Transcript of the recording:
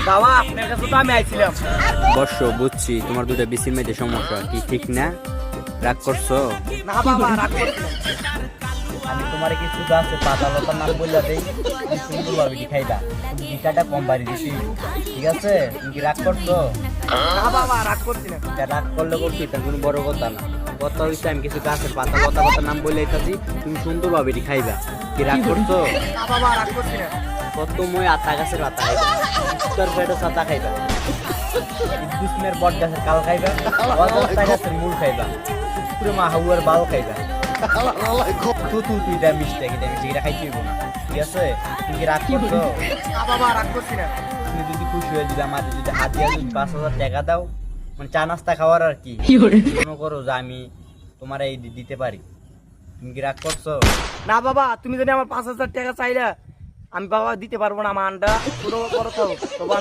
বাবা আপনার কাছে তো আমি আইছিলাম। বর্ষ বুঝছি তোমার দুটো বিসির মধ্যে সমস্যা, কি ঠিক না? রাগ করছো? না বাবা রাগ করছি না। আমি তোমার কিছু গাছে পাতা লতার নাম বললা দেই, তুমি সুন্দর ভাবে খাইবা। তুমি টিকাটা কম বাড়ি দিছি, ঠিক আছে? তুমি কি রাগ করছো? না বাবা রাগ করছি না। রাগ করলে করছি, তার কোনো বড় কথা না। কথা হইছে আমি কিছু গাছের পাতা লতা পাতার নাম বলে এটাছি, তুমি সুন্দরভাবে খাইবা। কি রাগ করছো? না বাবা রাগ করছি না। কত মই আতা গাছের পাতা খাইবা, উত্তর পেটো ছাতা খাইবা, দুষ্মের বট গাছের কাল খাইবা, অজস্তা গাছের মূল খাইবা, পুরো মা হাউয়ার বাল খাইবা। তুই এটা মিষ্টি এটা খাইতে হইব না, ঠিক আছে? তুমি কি রাগ করছো? না বাবা রাগ করছি না। তুমি যদি খুশি হয়ে যদি আমাদের যদি হাত দিয়ে যদি 5,000 টাকা দাও, মানে চা নাস্তা খাওয়ার আর কি, মনে করো যে আমি তোমার এই দিতে পারি। তুমি কি রাগ করছো? না বাবা তুমি যদি আমার 5,000 টাকা চাইলে আমি বাবা দিতে পারবো না। আমার আন্ডা পুরো বড় তবে আমি